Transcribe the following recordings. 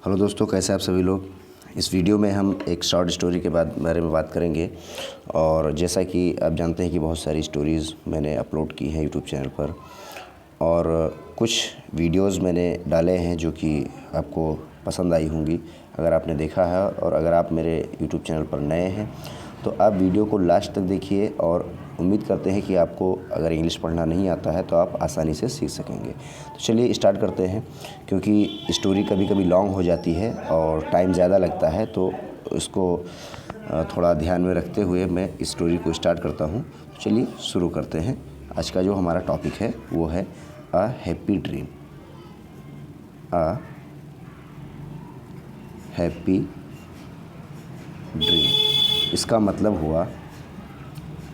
Hello दोस्तों, कैसे आप सभी लोग। इस वीडियो में हम एक शॉर्ट स्टोरी के बारे में बात करेंगे। और जैसा कि आप जानते हैं कि बहुत सारी स्टोरीज़ मैंने अपलोड की हैं यूट्यूब चैनल पर, और कुछ वीडियोस मैंने डाले हैं जो कि आपको पसंद आई होंगी अगर आपने देखा है। और अगर आप मेरे यूट्यूब चैनल पर नए हैं तो आप वीडियो को लास्ट तक देखिए, और उम्मीद करते हैं कि आपको अगर इंग्लिश पढ़ना नहीं आता है तो आप आसानी से सीख सकेंगे। तो चलिए स्टार्ट करते हैं, क्योंकि स्टोरी कभी कभी लॉन्ग हो जाती है और टाइम ज़्यादा लगता है, तो उसको थोड़ा ध्यान में रखते हुए मैं इस स्टोरी को स्टार्ट करता हूँ। तो चलिए शुरू करते हैं। आज का जो हमारा टॉपिक है वो है a happy dream. A happy dream, इसका मतलब हुआ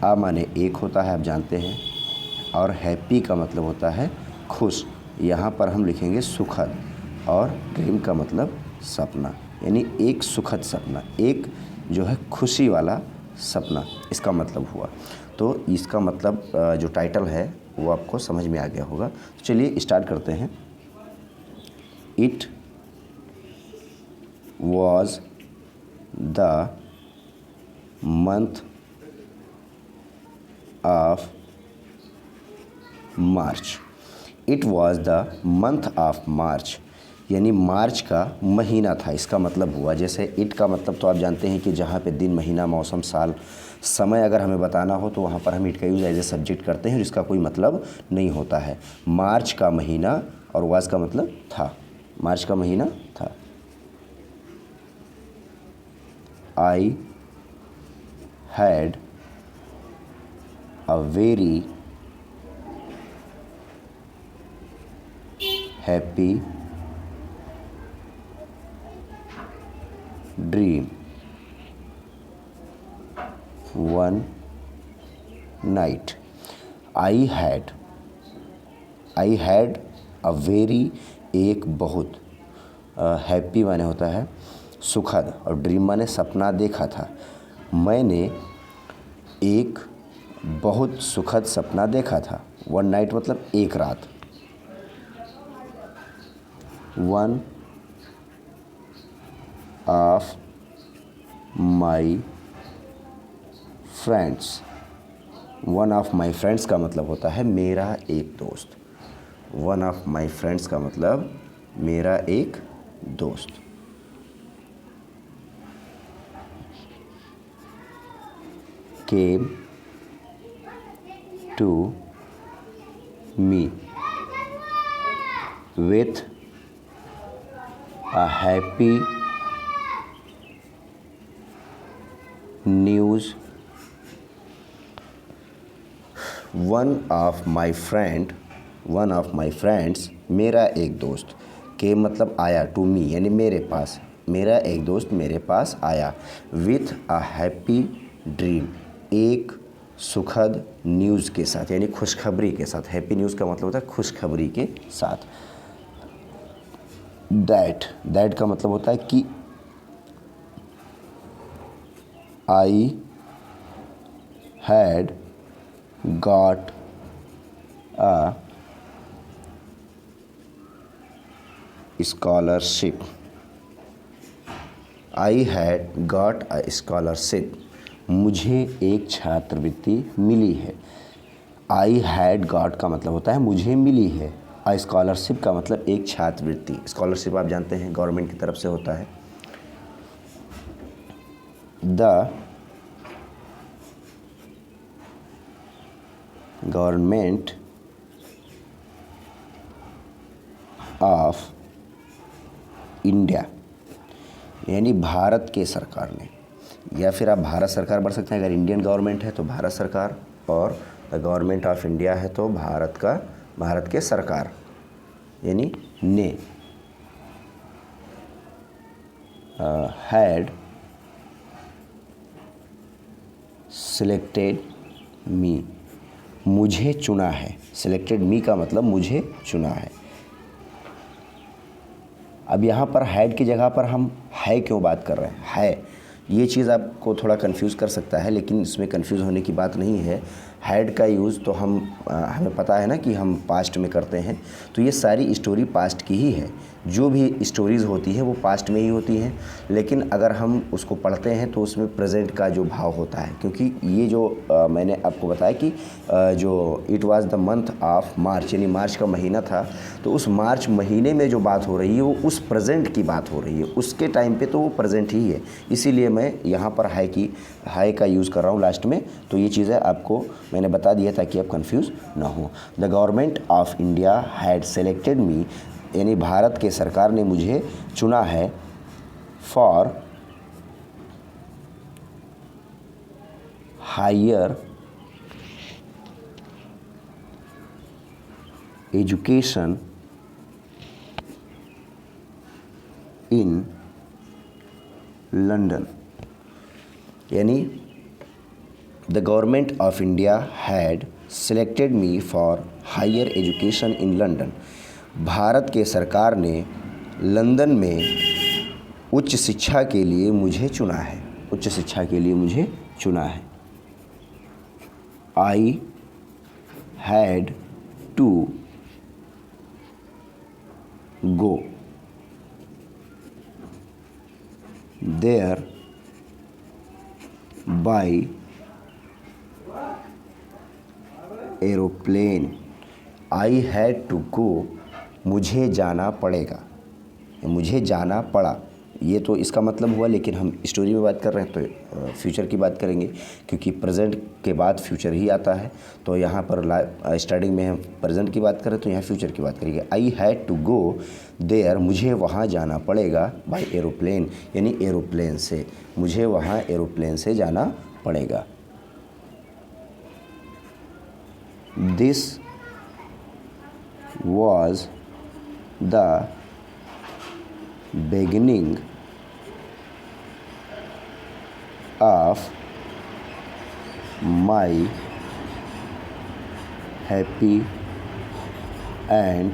आ माने एक होता है, आप जानते हैं, और हैप्पी का मतलब होता है खुश। यहाँ पर हम लिखेंगे सुखद, और ड्रीम का मतलब सपना, यानी एक सुखद सपना, एक जो है खुशी वाला सपना, इसका मतलब हुआ। तो इसका मतलब जो टाइटल है वो आपको समझ में आ गया होगा। तो चलिए स्टार्ट करते हैं। It was the month of March. It was the month of March, यानी मार्च का महीना था, इसका मतलब हुआ। जैसे इट का मतलब तो आप जानते हैं कि जहाँ पे दिन, महीना, मौसम, साल, समय अगर हमें बताना हो तो वहाँ पर हम इट का यूज़ एज ए सब्जेक्ट करते हैं, और इसका कोई मतलब नहीं होता है। मार्च का महीना, और वाज का मतलब था, मार्च का महीना था। I had a very happy dream one night. I had a very, एक बहुत, हैप्पी माने होता है सुखद, और ड्रीम माने सपना देखा था। मैंने एक बहुत सुखद सपना देखा था। वन नाइट मतलब एक रात। One of my friends. One of my friends का मतलब होता है मेरा एक दोस्त। वन ऑफ माई फ्रेंड्स का मतलब मेरा एक दोस्त। Came to me with a happy news। One of my friends, मेरा एक दोस्त। के मतलब आया, टू मी यानी मेरे पास, मेरा एक दोस्त मेरे पास आया। विथ अ हैप्पी ड्रीम, एक सुखद न्यूज़ के साथ, यानी खुशखबरी के साथ। हैप्पी न्यूज़ का मतलब होता है खुशखबरी के साथ। दैट का मतलब होता है कि। I had got a scholarship. I had got a scholarship, मुझे एक छात्रवृत्ति मिली है। आई हैड गॉट का मतलब होता है मुझे मिली है। अ स्कॉलरशिप का मतलब एक छात्रवृत्ति। स्कॉलरशिप आप जानते हैं गवर्नमेंट की तरफ से होता है। द गवर्नमेंट ऑफ इंडिया, यानी भारत के सरकार ने, या फिर आप भारत सरकार पढ़ सकते हैं। अगर इंडियन गवर्नमेंट है तो भारत सरकार, और द गवर्नमेंट ऑफ इंडिया है तो भारत के सरकार, यानी ने हैड सिलेक्टेड मी, मुझे चुना है। सिलेक्टेड मी का मतलब मुझे चुना है। अब यहाँ पर हैड की जगह पर हम है क्यों बात कर रहे हैं, है, ये चीज़ आपको थोड़ा कंफ्यूज कर सकता है, लेकिन इसमें कंफ्यूज होने की बात नहीं है। हैड का यूज़ तो हमें पता है ना कि हम पास्ट में करते हैं, तो ये सारी स्टोरी पास्ट की ही है। जो भी स्टोरीज़ होती है वो पास्ट में ही होती हैं, लेकिन अगर हम उसको पढ़ते हैं तो उसमें प्रेजेंट का जो भाव होता है, क्योंकि ये जो मैंने आपको बताया कि जो it was the month of March, यानी मार्च का महीना था, तो उस मार्च महीने में जो बात हो रही है वो उस प्रेजेंट की बात हो रही है, उसके टाइम पे तो वो प्रेजेंट ही है। इसीलिए मैं यहाँ पर हाई का यूज़ कर रहा हूँ लास्ट में। तो ये चीज़ें आपको मैंने बता दिया ताकि आप कंफ्यूज ना हो। The government of India had selected me, यानी भारत के सरकार ने मुझे चुना है, for higher education in London, यानी the government of India had selected me for higher education in London. भारत के सरकार ने लंदन में उच्च शिक्षा के लिए मुझे चुना है, उच्च शिक्षा के लिए मुझे चुना है। I had to go there by aeroplane. I had to go, मुझे जाना पड़ेगा, मुझे जाना पड़ा, ये तो इसका मतलब हुआ, लेकिन हम स्टोरी में बात कर रहे हैं तो फ्यूचर की बात करेंगे, क्योंकि प्रेजेंट के बाद फ्यूचर ही आता है। तो यहाँ पर स्टार्टिंग में हम प्रेजेंट की बात करें तो यहाँ फ्यूचर की बात करेंगे। I had to go there, मुझे वहाँ जाना पड़ेगा, बाय एरोप्लेन, यानी एरोप्लेन से, मुझे वहाँ एरोप्लेन से जाना पड़ेगा। This was the beginning of my happy and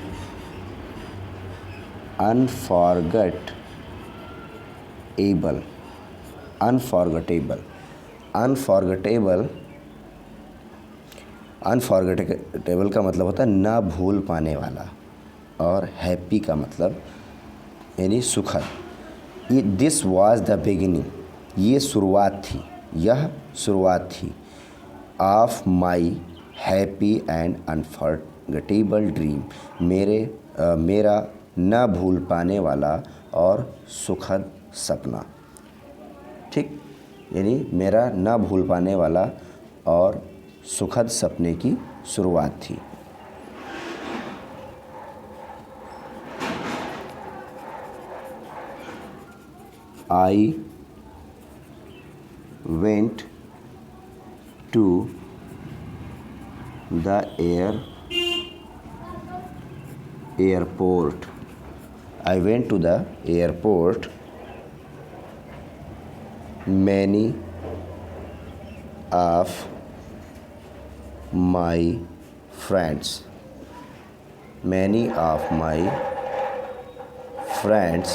unforgettable का मतलब होता है ना भूल पाने वाला, और हैप्पी का मतलब यानी सुखद। ये दिस वाज द बिगिनिंग, ये शुरुआत थी, यह शुरुआत थी, of my happy and unforgettable dream, मेरा ना भूल पाने वाला और सुखद सपना। ठीक, यानी मेरा ना भूल पाने वाला और सुखद सपने की शुरुआत थी। I went to the airport, I went to the airport many of my friends, many of my friends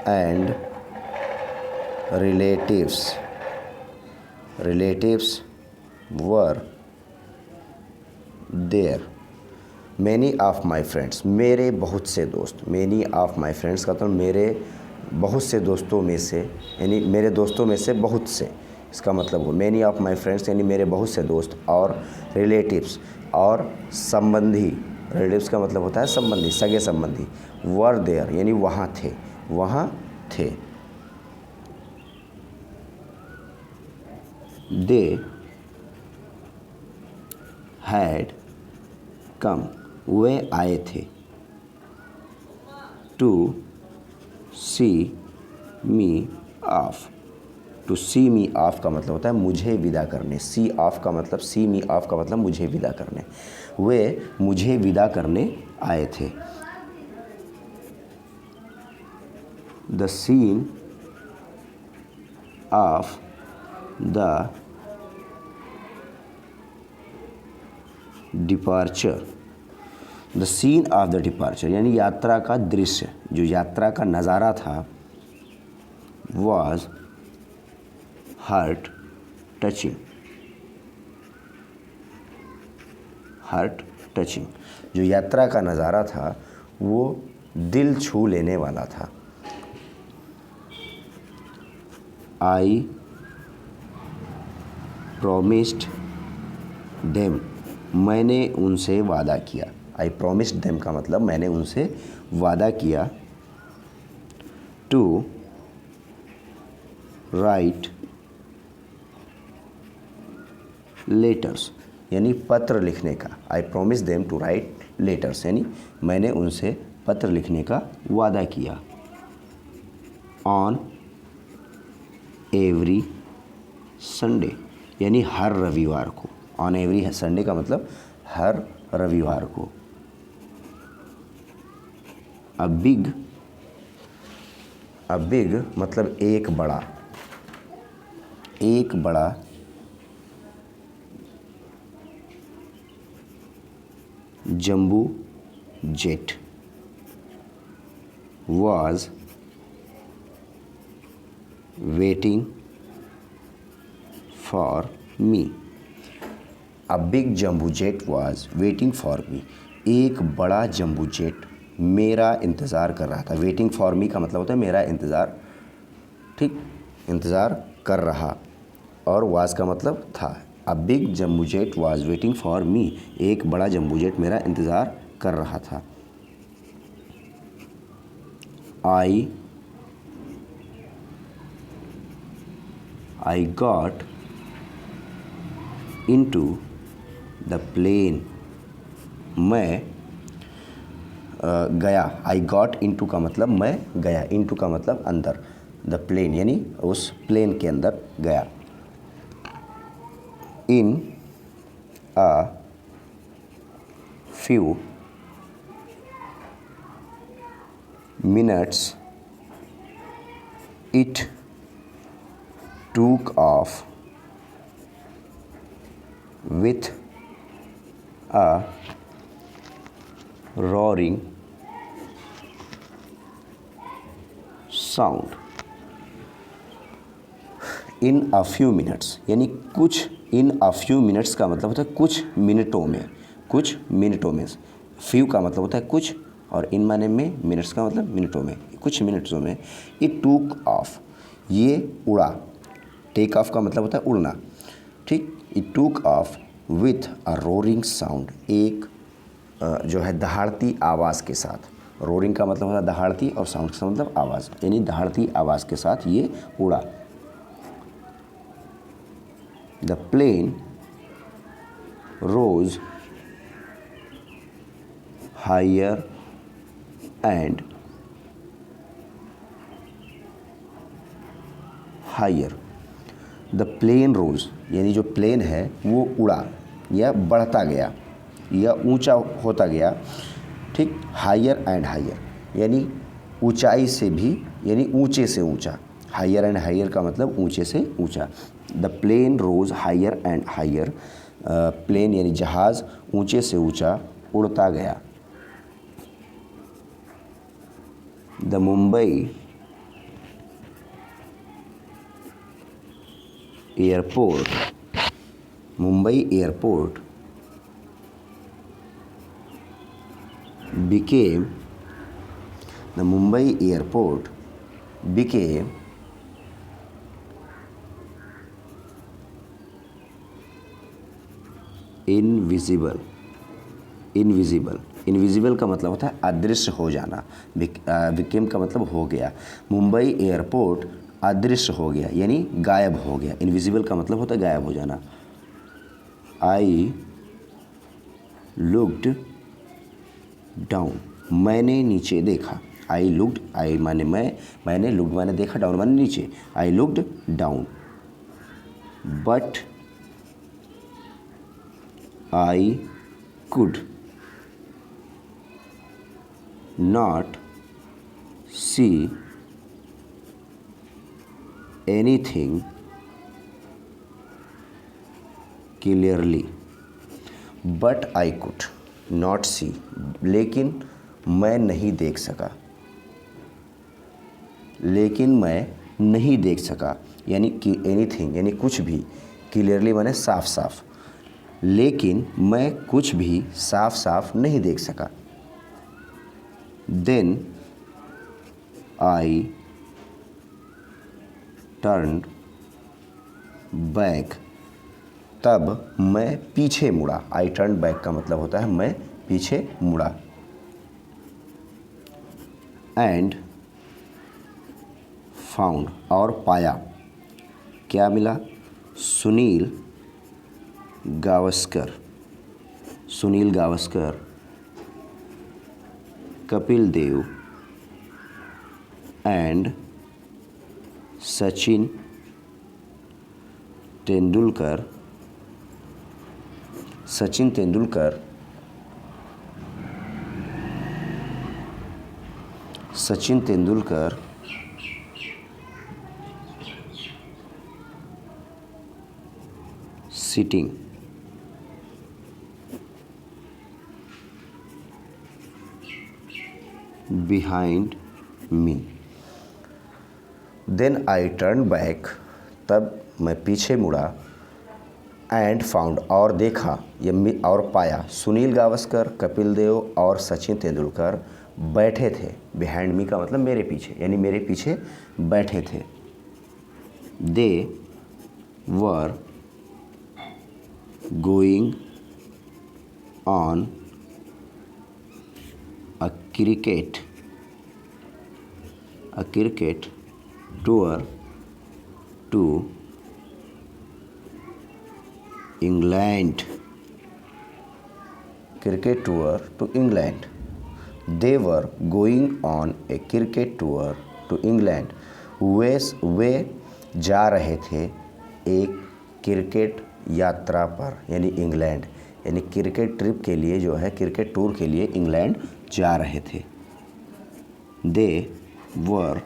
and relatives were there। many of my friends, मेरे बहुत से दोस्त, many of my friends का मतलब मेरे बहुत से दोस्तों में से, यानी मेरे दोस्तों में से बहुत से, इसका मतलब हो मैनी ऑफ माई फ्रेंड्स यानी मेरे बहुत से दोस्त, और रिलेटिव्स और संबंधी, रिलेटिव्स का मतलब होता है संबंधी, सगे संबंधी, वर देयर यानी वहाँ थे, दे हैड कम, वे आए थे, to see me off, to see me off का मतलब होता है मुझे विदा करने, सी ऑफ का मतलब, सी मी ऑफ का मतलब मुझे विदा करने, वे मुझे विदा करने आए थे। The scene of the departure, the scene of the departure यानी यात्रा का दृश्य, जो यात्रा का नज़ारा था, was heart touching, heart touching. जो यात्रा का नज़ारा था वो दिल छू लेने वाला था। आई प्रोमिस्ड देम, मैंने उनसे वादा किया। आई प्रोमिस्ड देम का मतलब मैंने उनसे वादा किया। टू राइट लेटर्स, यानी पत्र लिखने का। I promise them to write letters, यानी मैंने उनसे पत्र लिखने का वादा किया। ऑन एवरी संडे, यानी हर रविवार को। ऑन एवरी संडे का मतलब हर रविवार को। अ बिग मतलब एक बड़ा, एक बड़ा जंबू jet was waiting for me. A big jumbo jet was waiting for me. एक बड़ा जंबू जेट मेरा इंतज़ार कर रहा था। वेटिंग फॉर मी का मतलब होता है मेरा इंतज़ार, ठीक, इंतज़ार कर रहा, और वाज का मतलब था। A big जंबू jet was waiting for me, एक बड़ा जंबू जेट मेरा इंतज़ार कर रहा था। I got into the plane, मैं गया। आई गॉट इंटू का मतलब मैं गया, इंटू का मतलब अंदर, द प्लेन यानी उस प्लेन के अंदर गया। In a few minutes it took off with a roaring sound. In a few minutes यानी कुछ, इन अ फ्यू मिनट्स का मतलब होता है कुछ मिनटों में, कुछ मिनटों में। फ्यू का मतलब होता है कुछ, और इन माने में, मिनट्स का मतलब मिनटों में, कुछ मिनटों में। इट टूक ऑफ, ये उड़ा। टेक ऑफ का मतलब होता है उड़ना, ठीक। It took off with a roaring sound, एक जो है दहाड़ती आवाज़ के साथ। रोरिंग का मतलब होता है दहाड़ती, और साउंड का मतलब आवाज़, यानी दहाड़ती आवाज़ के साथ ये उड़ा। The plane rose higher and higher. The plane rose यानी जो प्लेन है वो उड़ा या बढ़ता गया या ऊंचा होता गया, ठीक। हायर एंड हायर यानी ऊंचाई से भी, यानी ऊंचे से ऊंचा। हायर एंड हायर का मतलब ऊंचे से ऊंचा। The plane rose higher and higher, plane यानी जहाज़ ऊंचे से ऊंचा उड़ता गया। The Mumbai airport, Mumbai airport became, the Mumbai airport became invisible. Invisible का मतलब होता है अदृश्य हो जाना। became का मतलब हो गया। मुंबई एयरपोर्ट अदृश्य हो गया यानी गायब हो गया। इनविजिबल का मतलब होता है गायब हो जाना। आई लुक्ड डाउन, मैंने नीचे देखा। आई लुक्ड, आई माने मैंने लुक्ड माने देखा, डाउन माने नीचे। I looked down but I could not see anything clearly. But I could not see, लेकिन मैं नहीं देख सका, लेकिन मैं नहीं देख सका, यानी कि एनीथिंग यानी कुछ भी, क्लियरली माने साफ साफ, लेकिन मैं कुछ भी साफ साफ नहीं देख सका। देन आई टर्न बैक, तब मैं पीछे मुड़ा। आई टर्न बैक का मतलब होता है मैं पीछे मुड़ा। एंड फाउंड, और पाया, क्या मिला? Sunil Gavaskar, Sunil Gavaskar, Kapil Dev and Sachin Tendulkar, Sachin Tendulkar, Sachin Tendulkar sitting behind me. Then I turn back, तब मैं पीछे मुड़ा। एंड फाउंड, और देखा या और पाया, सुनील गावस्कर, कपिल देव और सचिन तेंदुलकर बैठे थे। बिहाइंड मी का मतलब मेरे पीछे, यानी मेरे पीछे बैठे थे। They were going on a cricket tour to England. Cricket tour to England. They were going on a cricket tour to England. वे जा रहे थे एक क्रिकेट यात्रा पर, यानी इंग्लैंड, यानी क्रिकेट ट्रिप के लिए जो है, क्रिकेट टूर के लिए इंग्लैंड जा रहे थे। They were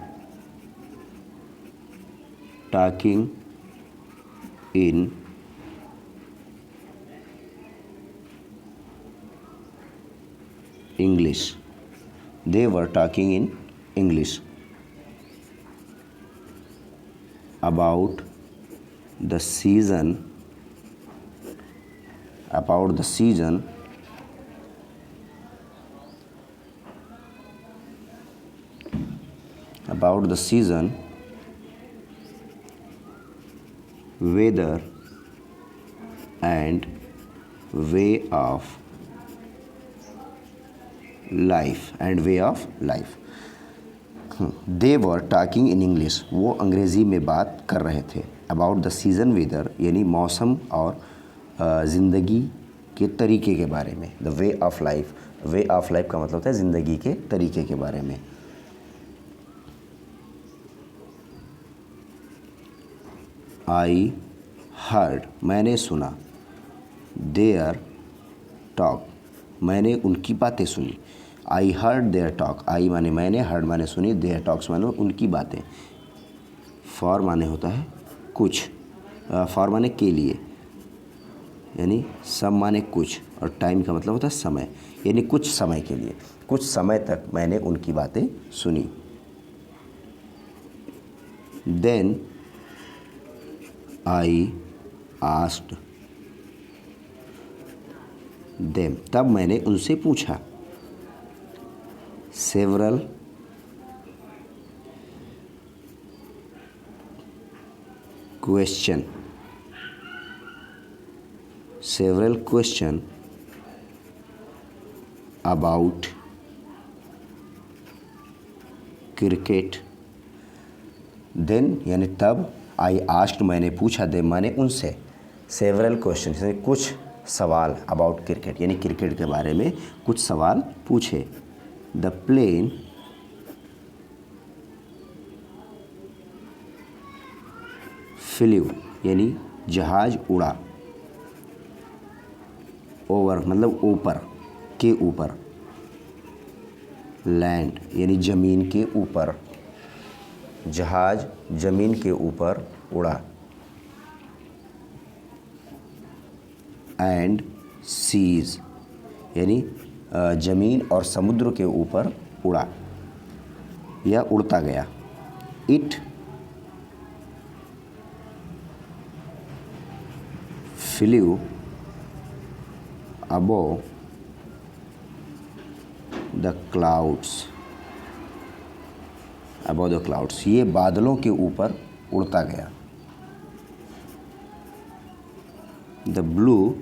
talking in English. They were talking in English about the season, about the season weather and way of life. They were talking in English, वो अंग्रेज़ी में बात कर रहे थे। अबाउट द सीज़न वेदर, यानी मौसम और ज़िंदगी के तरीके के बारे में। The way of life, way of life का मतलब होता है ज़िंदगी के तरीके के बारे में। आई हर्ड, मैंने सुना। देयर टॉक, मैंने उनकी बातें सुनी। आई हर्ड देयर टॉक, आई माने मैंने, हर्ड माने सुनी, देयर टॉक्स माने उनकी बातें। फॉर माने होता है कुछ, फॉर माने के लिए, यानी सब माने कुछ, और टाइम का मतलब होता है समय, यानी कुछ समय के लिए, कुछ समय तक मैंने उनकी बातें सुनी। देन आई आस्क्ड देम, तब मैंने उनसे पूछा। Several question about cricket. Then यानी तब, आई आस्क्ड मैंने पूछा, देम माने उनसे, सेवरल क्वेश्चन यानी कुछ सवाल, अबाउट क्रिकेट यानी क्रिकेट के बारे में कुछ सवाल पूछे। द प्लेन फ्ल्यू यानी जहाज उड़ा। ओवर मतलब ऊपर, के ऊपर। लैंड यानी ज़मीन के ऊपर, जहाज ज़मीन के ऊपर उड़ा। एंड सीज यानी ज़मीन और समुद्र के ऊपर उड़ा या उड़ता गया। It flew above the clouds, above the clouds, ये बादलों के ऊपर उड़ता गया। The blue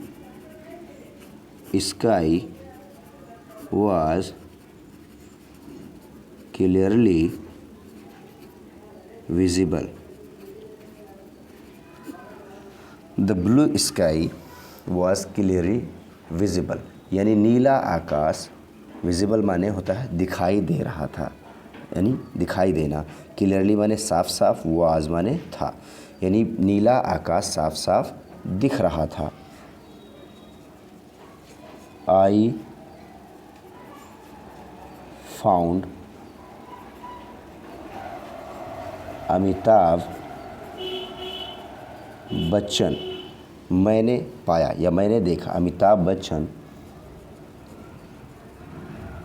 sky was clearly visible. The blue sky was clearly visible, यानी नीला आकाश, विजिबल माने होता है दिखाई दे रहा था, यानी दिखाई देना। क्लियरली माने साफ साफ, वाज माने था, यानी नीला आकाश साफ साफ दिख रहा था। आई फाउंड अमिताभ बच्चन, मैंने पाया या मैंने देखा Amitabh Bachchan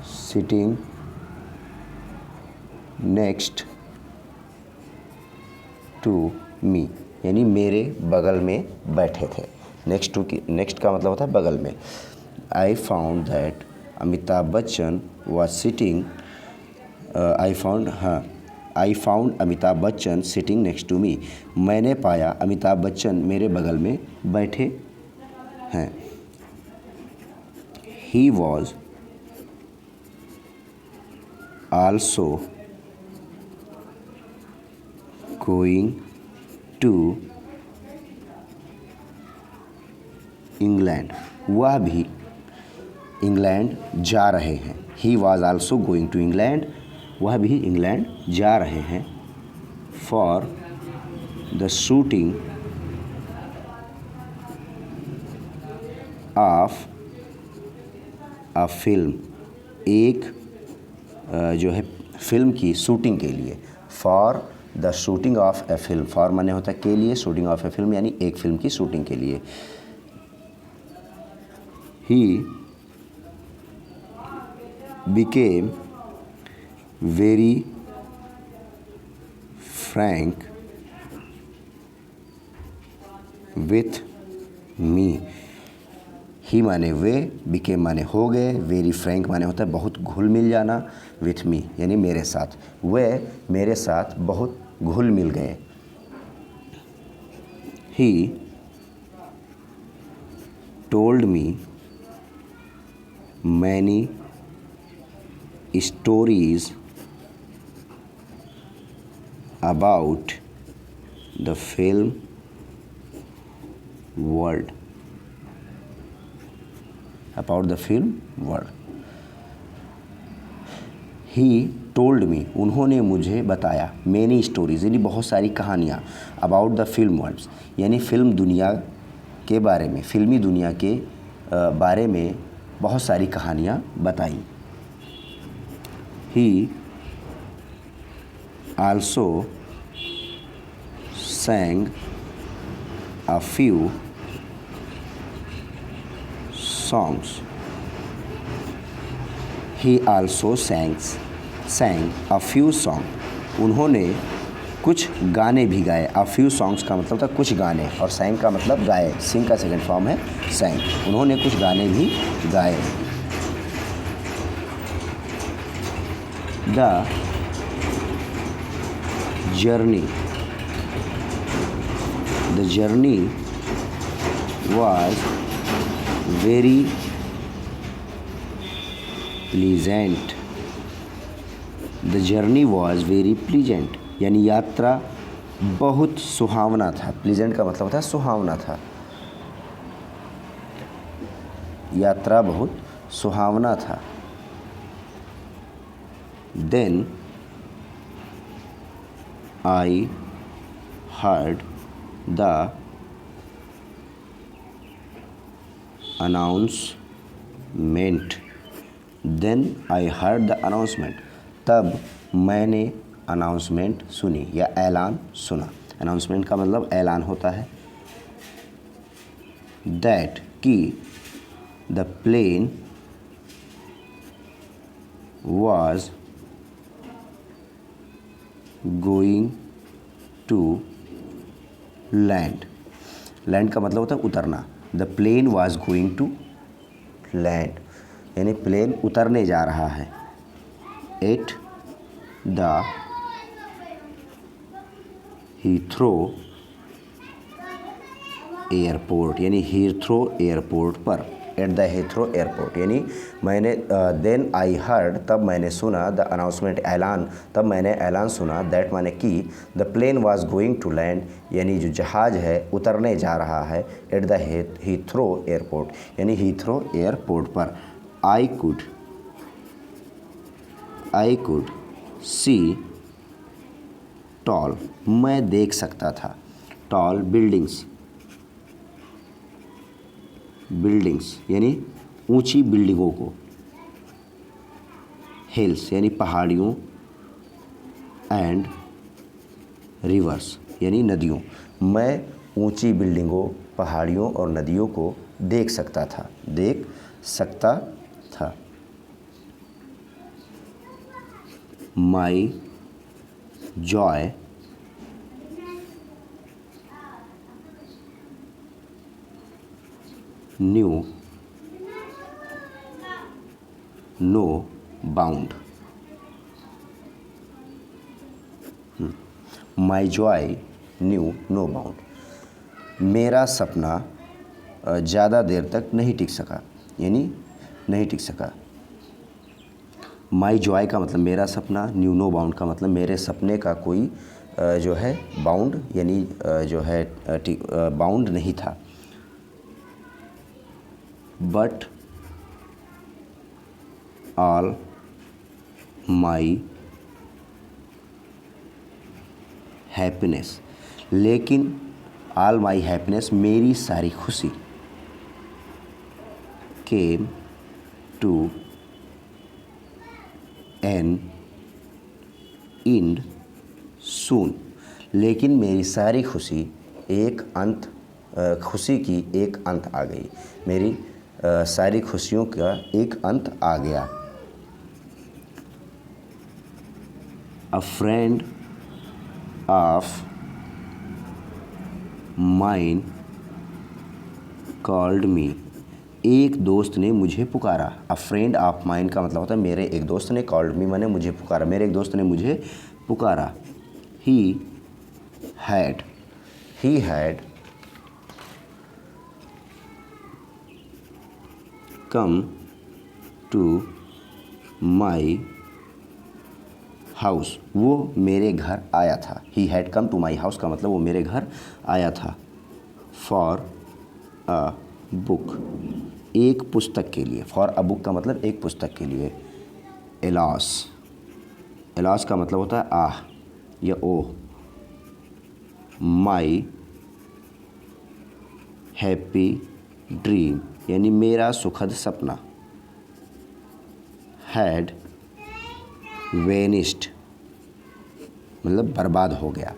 sitting next to me, यानी मेरे बगल में बैठे थे। नेक्स्ट टू की, नेक्स्ट का मतलब होता है बगल में। I found that Amitabh Bachchan was sitting, I found Amitabh Bachchan sitting next to me, मैंने पाया अमिताभ बच्चन मेरे बगल में बैठे हैं। He was also going to England, वह भी इंग्लैंड जा रहे हैं। He was also going to England, वह भी इंग्लैंड जा रहे हैं। For the shooting of a film, एक जो है फिल्म की शूटिंग के लिए। For the shooting of A film, for माने होता है के लिए, शूटिंग ऑफ ए फिल्म यानी एक फिल्म की शूटिंग के लिए। ही became very frank with me, ही माने वे, became माने हो गए, very frank माने होता है बहुत घुल मिल जाना, with me यानी मेरे साथ, वे मेरे साथ बहुत घुल मिल गए। He told me many stories about the film world, about the film world। He told me, उन्होंने मुझे बताया, many stories यानी बहुत सारी कहानियाँ, about the film world यानी फिल्म दुनिया के बारे में, फिल्मी दुनिया के बारे में बहुत सारी कहानियाँ बताई। He also sang a few songs. He also sang a few songs. उन्होंने कुछ गाने भी गाए। A few songs का मतलब था कुछ गाने, और sang का मतलब गाए। sing का सेकेंड फॉर्म है sang। उन्होंने कुछ गाने भी गाए। The journey was very pleasant। The journey was very pleasant यानी यात्रा बहुत सुहावना था। प्लीजेंट का मतलब होता है सुहावना था। यात्रा बहुत सुहावना था। Then I heard the announcement। Then I heard the announcement। तब मैंने अनाउंसमेंट सुनी या ऐलान सुना। अनाउंसमेंट का मतलब ऐलान होता है। That कि the plane was going to land. Land का मतलब होता है उतरना। The plane was going to land, यानी प्लेन उतरने जा रहा है। एट द हीथ्रो एयरपोर्ट, यानी हीथ्रो एयरपोर्ट पर। एट द हीथ्रो एयरपोर्ट यानी मैंने देन आई हर्ड, तब मैंने सुना, द अनाउंसमेंट ऐलान, तब मैंने ऐलान सुना, दैट माने कि the plane was going to land, यानी जो जहाज़ है उतरने जा रहा है। एट द हीथ्रो एयरपोर्ट, यानी हीथ्रो एयरपोर्ट पर। आई कुड सी टॉल, मैं देख सकता था। टॉल बिल्डिंग्स यानी ऊंची बिल्डिंगों को। हिल्स यानी पहाड़ियों। एंड रिवर्स यानी नदियों। मैं ऊंची बिल्डिंगों, पहाड़ियों और नदियों को देख सकता था। My joy knew no bound. My joy knew no bound, मेरा सपना ज़्यादा देर तक नहीं टिक सका, यानी नहीं टिक सका। माई जॉय का मतलब मेरा सपना, न्यू नो बाउंड का मतलब मेरे सपने का कोई जो है बाउंड, यानी जो है बाउंड नहीं था। बट ऑल माई हैप्पीनेस, लेकिन ऑल माई हैप्पीनेस मेरी सारी खुशी, came to an end soon, लेकिन मेरी सारी खुशी खुशी की एक अंत आ गई। मेरी सारी खुशियों का एक अंत आ गया। अ friend of mine called me, एक दोस्त ने मुझे पुकारा। अ फ्रेंड ऑफ माइन का मतलब होता है मेरे एक दोस्त ने, कॉल्ड मी माने मुझे पुकारा, मेरे एक दोस्त ने मुझे पुकारा। He had come to my house, वो मेरे घर आया था। He had come to my house का मतलब वो मेरे घर आया था। फॉर अ बुक, एक पुस्तक के लिए। फॉर अ बुक का मतलब एक पुस्तक के लिए। एलॉस का मतलब होता है आह या ओह। माई हैप्पी ड्रीम, यानी मेरा सुखद सपना। हैड वेनिस्ड मतलब बर्बाद हो गया।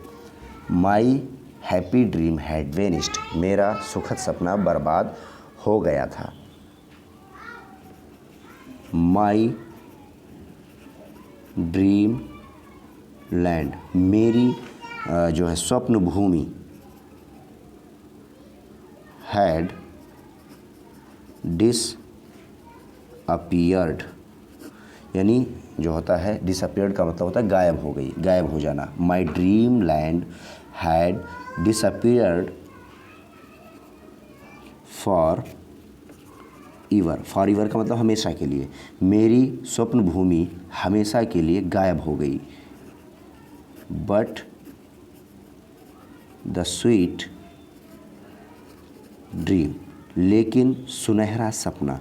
My happy dream had vanished, मेरा सुखद सपना बर्बाद हो गया था। माई ड्रीम लैंड, मेरी जो है स्वप्न भूमि। हैड डिसअपीयर्ड, यानी जो होता है डिसअपीयर्ड का मतलब होता है गायब हो गई, गायब हो जाना। My dream land had disappeared for ever का मतलब हमेशा के लिए। मेरी स्वप्न भूमि हमेशा के लिए गायब हो गई। बट द स्वीट ड्रीम, लेकिन सुनहरा सपना,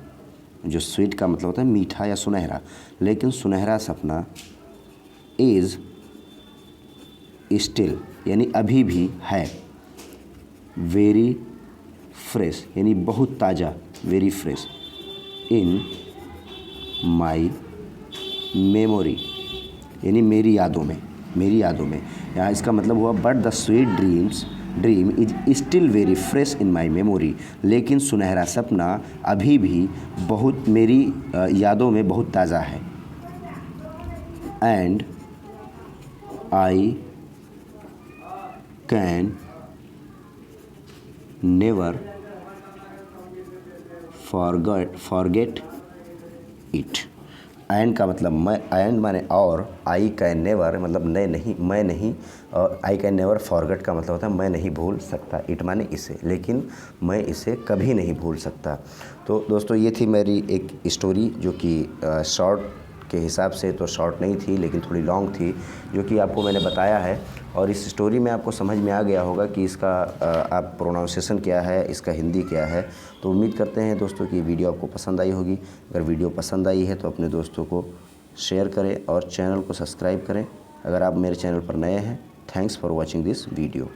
जो स्वीट का मतलब होता है मीठा या सुनहरा, लेकिन सुनहरा सपना इज़ स्टिल यानी अभी भी है। वेरी फ्रेश यानी बहुत ताज़ा, very fresh. In my memory यानी मेरी यादों में, यहाँ इसका मतलब हुआ but the sweet dream is still very fresh in my memory, लेकिन सुनहरा सपना अभी भी बहुत मेरी यादों में बहुत ताज़ा है। And I can never forget it. And का मतलब मैं, एंड माने और, आई कैन नेवर मतलब मैं नहीं, और आई कैन नेवर फॉरगेट का मतलब होता है मैं नहीं भूल सकता, इट माने इसे, लेकिन मैं इसे कभी नहीं भूल सकता। तो दोस्तों ये थी मेरी एक स्टोरी जो कि शॉर्ट के हिसाब से तो शॉर्ट नहीं थी लेकिन थोड़ी लॉन्ग थी, जो कि आपको मैंने बताया है। और इस स्टोरी में आपको समझ में आ गया होगा कि इसका आप प्रोनाउंसिएशन क्या है, इसका हिंदी क्या है। तो उम्मीद करते हैं दोस्तों कि वीडियो आपको पसंद आई होगी। अगर वीडियो पसंद आई है तो अपने दोस्तों को शेयर करें और चैनल को सब्सक्राइब करें। अगर आप मेरे चैनल पर नए हैं, thanks for watching this video.